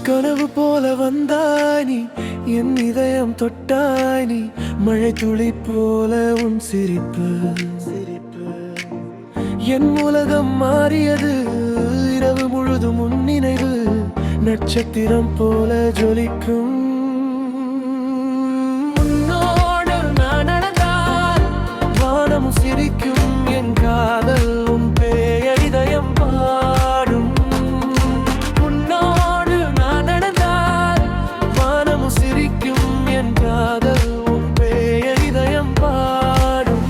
கனவு போல வந்தாய் நீ, என் இதயம் தொட்டாய் நீ, மழை துளி போல உன் சிரிப்பு. என் உலகம் மாறியது, இரவு முழுதும் உன் நினைவு நட்சத்திரம் போல ஜொலிக்கும். உன்னோடு நான் நடந்தால் வானம் சிரிக்கும், என் காதல் உன் பெயர் இதயம் பாடும். உன்னோடு நான் நடந்தால் வானம் சிரிக்கும், என் காதல் உன் பெயர் இதயம் பாடும்.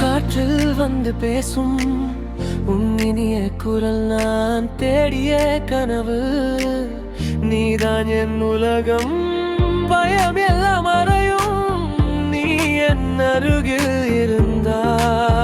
காற்றில் வந்து பேசும் உன் இனிய குரல், நான் தேடிய கனவு நீதான் என் உலகம். பயம் எல்லாம் மறையும், நீ என் அருகில் இருந்தாய்.